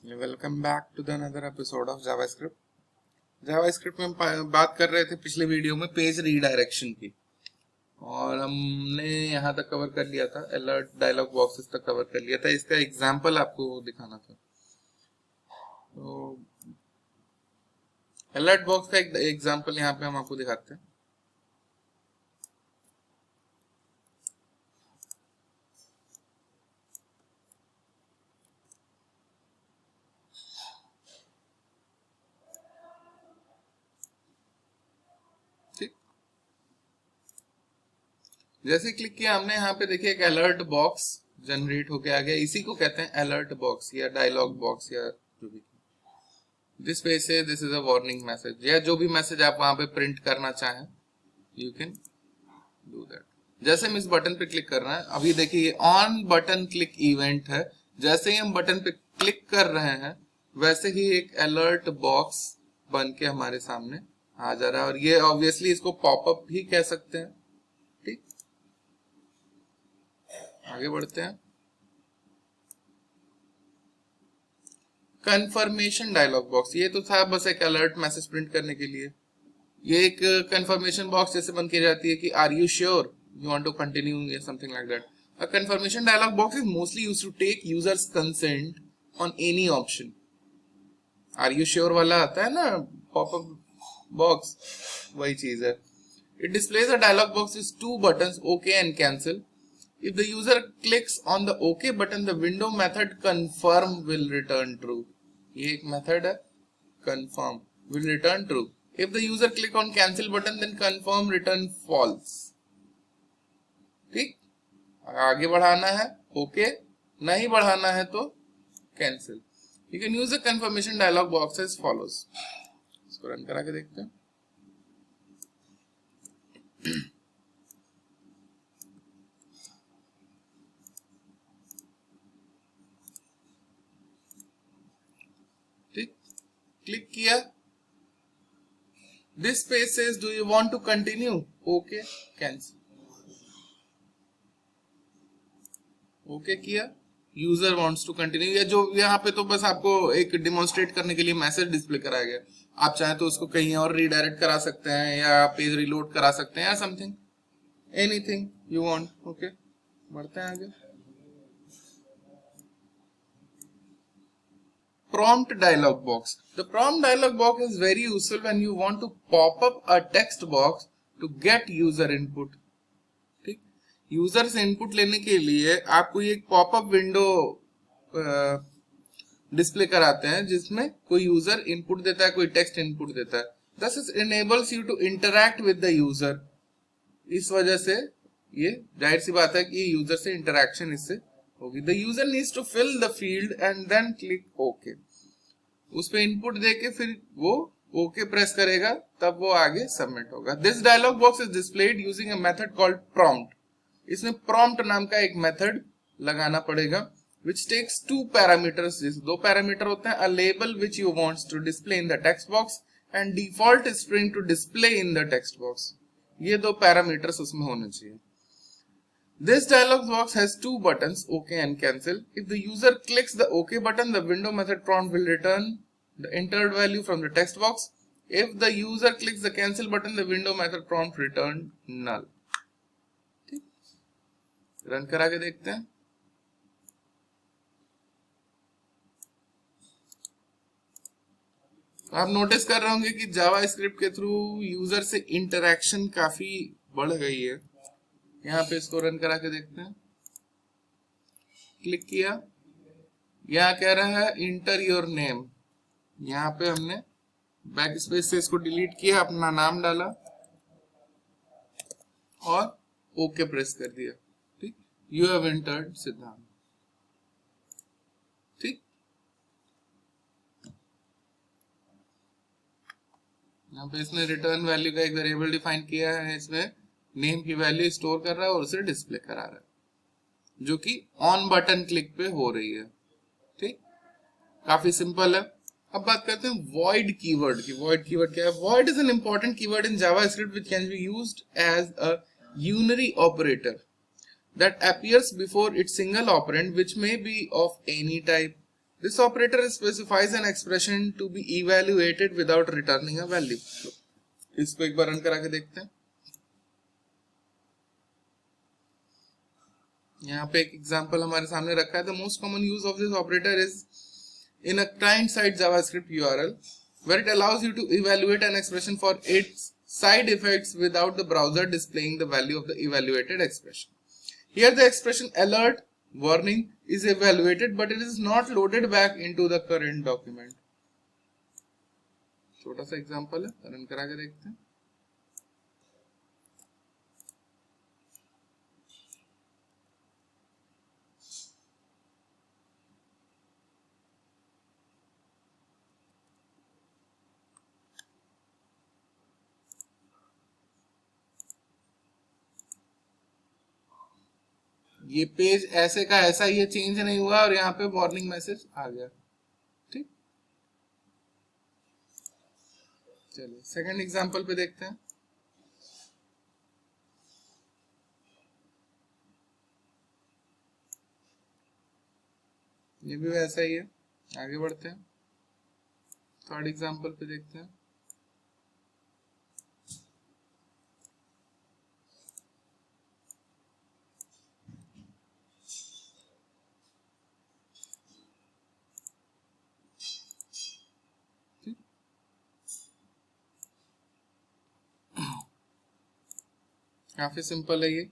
Welcome back to the another episode of JavaScript में हम बात कर रहे थे पिछले वीडियो में पेज रीडायरेक्शन की, और हमने यहाँ तक कवर कर लिया था, अलर्ट डायलॉग बॉक्सेस तक कवर कर लिया था। इसका एग्जांपल आपको दिखाना था। तो अलर्ट बॉक्स का एक एग्जांपल यहाँ पे हम आपको दिखाते हैं। जैसे क्लिक किया हमने, यहाँ पे देखिए एक अलर्ट बॉक्स जनरेट होके आ गया। इसी को कहते हैं अलर्ट बॉक्स या डायलॉग बॉक्स या जो भी। दिस पेज से this is a warning message, या जो भी मैसेज आप वहां पे प्रिंट करना चाहें यू कैन डू दैट। जैसे हम इस बटन पे क्लिक कर रहे हैं, अभी देखिए ऑन बटन क्लिक इवेंट है। जैसे ही हम बटन पे क्लिक कर रहे हैं वैसे ही एक अलर्ट बॉक्स बन के हमारे सामने आ जा रहा है, और ये ऑब्वियसली इसको पॉपअप भी कह सकते हैं। ठीक, आगे बढ़ते हैं। कंफर्मेशन डायलॉग बॉक्स, ये तो था बस एक अलर्ट मैसेज प्रिंट करने के लिए। ये एक कंफर्मेशन बॉक्स जैसे बन के जाती है कि are you sure you want to continue या something like that. A confirmation dialogue box is mostly used to take users consent on any option. Are you sure वाला आता है ना पॉपअप बॉक्स, वही चीज है। It displays a dialogue box with two buttons, okay and cancel. If the user clicks on the OK button, the window method confirm will return true. ये एक method है, confirm will return true. If the user click on cancel button, then confirm return false. ठीक, आगे बढ़ाना है OK, नहीं बढ़ाना है तो cancel. You can use the confirmation dialog box as follows. इसको रन करा के देखते हैं। क्लिक किया, this page says do you want to continue, okay cancel. Okay किया, यूजर वांट्स टू कंटिन्यू, या जो यहाँ पे तो बस आपको एक डिमोन्स्ट्रेट करने के लिए मैसेज डिस्प्ले कराया गया। आप चाहे तो उसको कहीं और रीडायरेक्ट करा सकते हैं, या पेज रिलोड करा सकते हैं, या something anything you want. Okay, बढ़ते हैं आगे। Prompt dialog box. The prompt dialog box is very useful when you want to pop up a text box to get user input. ठीक, यूजर से input लेने के लिए आपको ये एक पॉपअप विंडो डिस्प्ले कराते हैं जिसमें कोई यूजर इनपुट देता है, कोई टेक्स्ट इनपुट देता है। Thus it enables you to interact with the user. इस वजह से ये जाहिर सी बात है कि यूजर से इंटरेक्शन इससे होगी। The user needs to fill the field and then click OK. उस पे इनपुट देके फिर वो OK प्रेस करेगा, तब वो आगे सबमिट होगा। This dialog box is displayed using a method called prompt. इसमें prompt नाम का एक मेथड लगाना पड़ेगा which takes two parameters. दो पैरामीटर होते हैं, a label which you want to display in the text box and default string to display in the text box. ये दो पैरामीटर्स उसमें होने चाहिए। This dialog box has two buttons, OK and cancel. If the user clicks the OK button, the window method prompt will return the entered value from the text box. If the user clicks the cancel button, the window method prompt return null. ठीक, run करा के देखते हैं। आप notice कर रहे होंगे कि जावास्क्रिप्ट के थ्रू यूजर से इंटरेक्शन काफी बढ़ गई है। यहाँ पे इसको रन करा के देखते हैं। क्लिक किया, यहाँ कह रहा है इंटर योर नेम। यहाँ पे हमने बैक स्पेस से इसको डिलीट किया, अपना नाम डाला और ओके प्रेस कर दिया। ठीक, यू हैव एंटर्ड सिद्धांत। ठीक, यहाँ पे इसने रिटर्न वैल्यू का एक वेरिएबल डिफाइन किया है, इसमें नेम की वैल्यू स्टोर कर रहा है और उसे डिस्प्ले करा रहा है, जो कि ऑन बटन क्लिक पे हो रही है। ठीक, काफी सिंपल है। अब बात करते हैं void कीवर्ड की। void कीवर्ड क्या है? void is an important keyword in JavaScript which can be used as a unary operator that appears before its single operand which may be of any type. This operator specifies an expression to be evaluated without returning a value. इसको एक बार run करा के देखते हैं. यहाँ पे एक example हमारे सामने रखा है. The most common use of this operator is in a client-side JavaScript URL, where it allows you to evaluate an expression for its side effects without the browser displaying the value of the evaluated expression. Here the expression alert warning is evaluated, but it is not loaded back into the current document. छोटा सा example है, run करा के देखते हैं. ये page ऐसे का ऐसा ये चेंज नहीं हुआ और यहाँ पे वार्निंग मैसेज आ गया. ठीक, चलिए सेकंड एग्जांपल पे देखते हैं. ये भी वैसा ही है. आगे बढ़ते हैं. थर्ड एग्जांपल पे देखते हैं. काफी सिंपल है ये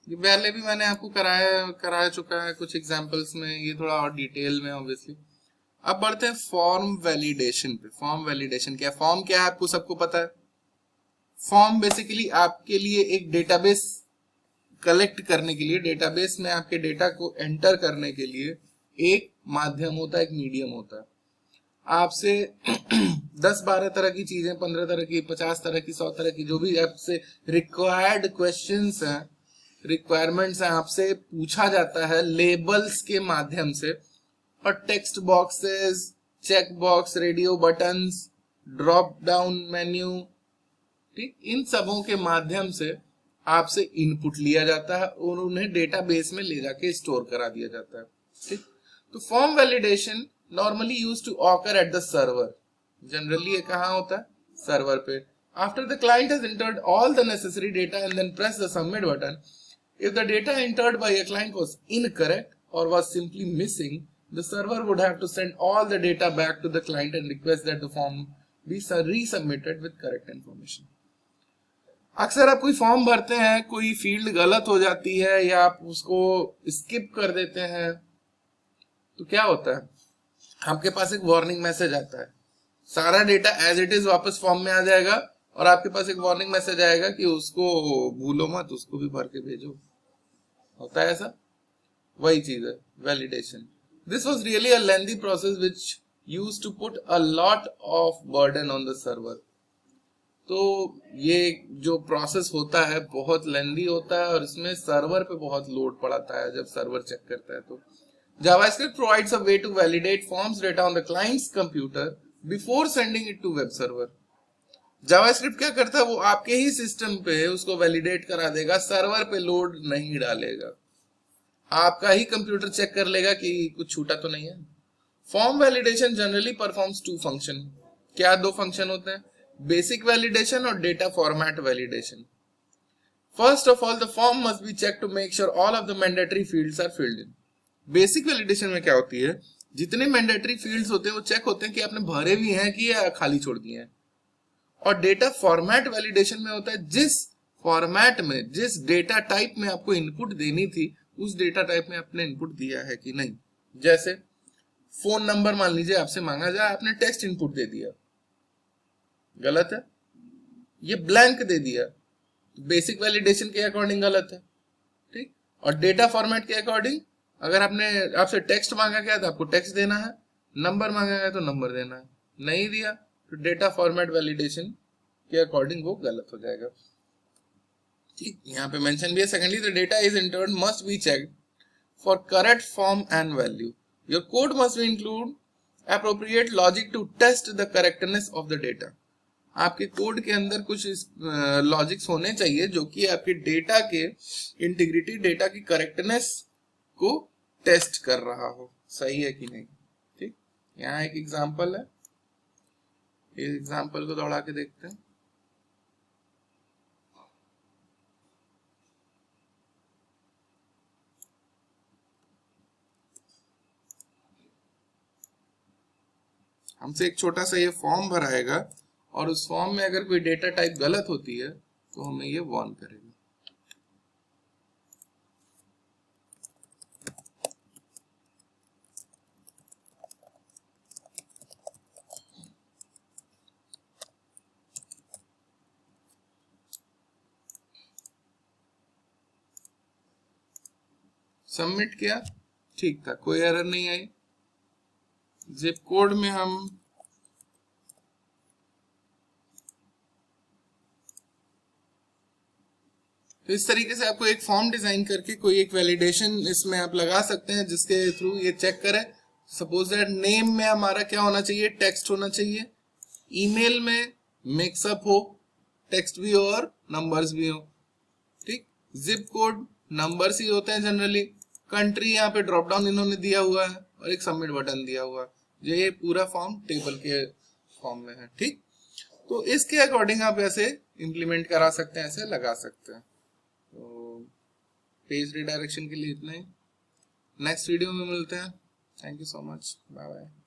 पहले भी मैंने आपको करा चुका है कुछ एग्जांपल्स में. ये थोड़ा और डिटेल में ऑब्वियसली. अब बढ़ते हैं फॉर्म वैलिडेशन पे. फॉर्म वैलिडेशन क्या है? फॉर्म क्या है आपको सबको पता है. फॉर्म बेसिकली आपके लिए एक डेटाबेस कलेक्ट करने के लिए, डेटाबेस में आपके डेटा को एंटर करने के लिए एक माध्यम होता है, एक मीडियम होता है. आपसे 10-12 तरह की चीजें, 15 तरह की, 50 तरह की, 100 तरह की, जो भी आपसे रिक्वायर्ड क्वेश्चंस हैं, रिक्वायरमेंट्स हैं, आपसे पूछा जाता है लेबल्स के माध्यम से. और text boxes, check box, radio buttons, drop down menu, ठीक, इन सबों के माध्यम से आपसे इनपुट लिया जाता है और उन्हें डेटाबेस में ले जाके स्टोर करा दिया जाता है. ठीक, तो form validation normally used to occur at the server. Generally ये कहाँ होता है? सर्वर पे. After the client has entered all the necessary data and then press the submit button, if the data entered by a client was incorrect or was simply missing, the server would have to send all the data back to the client and request that the form be resubmitted with correct information. अक्सर आप कोई form भरते हैं, कोई field गलत हो जाती है या आप उसको स्किप कर देते हैं, तो क्या होता है? आपके पास एक वार्निंग मैसेज आता है. सारा डेटा एज इट इज वापस फॉर्म में आ जाएगा और आपके पास एक वार्निंग मैसेज आएगा कि उसको भूलो मत, उसको भी भर के भेजो. होता है ऐसा? वही चीज है validation. This was really a lengthy process which used to put a lot of burden on the server. तो ये जो प्रोसेस होता है बहुत लेंथी होता है और इसमें सर्वर पे बहुत लोड पड़ता है जब सर्वर चेक करता है. तो JavaScript provides a way to validate forms data on the client's computer before sending it to web server. JavaScript क्या करता है? वो आपके ही सिस्टम पे उसको वैलिडेट करा देगा, सर्वर पे लोड नहीं डालेगा. आपका ही कंप्यूटर चेक कर लेगा कि कुछ छूटा तो नहीं है. Form validation generally performs 2 function. क्या 2 फंक्शन होते हैं? बेसिक वैलिडेशन और data format validation. First of all, the form must be checked to make sure all of the mandatory fields are filled in. Basic validation में क्या होती है? जितने mandatory fields होते हैं वो चेक होते हैं कि आपने भरे भी हैं कि या खाली छोड़ दिए हैं. और डेटा फॉर्मेट वैलिडेशन में होता है जिस फॉर्मेट में, जिस डेटा टाइप में आपको इनपुट देनी थी उस डेटा टाइप में आपने इनपुट दिया है कि नहीं. जैसे फोन नंबर मान लीजिए आपसे मांगा जाए, आपने टेक्स्ट इनपुट दे दिया, गलत है. ये ब्लैंक दे दिया, बेसिक वैलिडेशन के अकॉर्डिंग गलत है. ठीक, और डेटा फॉर्मेट के अकॉर्डिंग अगर आपसे टेक्स्ट मांगा गया तो आपको टेक्स्ट देना है, नंबर मांगा गया तो नंबर देना है. नहीं दिया तो डेटा फॉर्मेट वैलिडेशन के अकॉर्डिंग वो गलत हो जाएगा. ठीक, यहाँ पे मेंशन भी है. Secondly, the data is entered must be checked for correct form and value. Your code must be include appropriate logic to test the correctness of the data. आपके कोड के अंदर कुछ लॉजिक्स होने चाहिए जो कि आपके डेटा के इंटीग्रिटी, डेटा की करेक्टनेस को टेस्ट कर रहा हो. सही है कि नहीं। ठीक, यहाँ एक एग्जांपल है, इस एग्जांपल को दौड़ा के देखते हैं। हमसे एक छोटा सा ये फॉर्म भराएगा और उस फॉर्म में अगर कोई डेटा टाइप गलत होती है तो हमें ये वार्न करेगा। सबमिट किया, ठीक था, कोई एरर नहीं आई। जिप कोड में हम तो इस तरीके से आपको एक फॉर्म डिजाइन करके कोई एक वैलिडेशन इसमें आप लगा सकते हैं जिसके थ्रू ये चेक करे। सपोज दैट नेम में हमारा क्या होना चाहिए, टेक्स्ट होना चाहिए, ईमेल में मिक्सअप हो, टेक्स्ट भी हो और नंबर्स भी हो। ठीक, जिप कोड नंबर्स ही होते हैं जनरली। कंट्री यहाँ पे ड्रॉप डाउन इन्होंने दिया हुआ है और एक सबमिट बटन दिया हुआ है। ये पूरा फॉर्म टेबल के फॉर्म में है। ठीक, तो इसके अकॉर्डिंग आप ऐसे इंप्लीमेंट करा सकते हैं, ऐसे लगा सकते हैं। तो पेज रिडायरेक्शन के लिए इतना ही, नेक्स्ट वीडियो में मिलते हैं। Thank you so much, bye bye.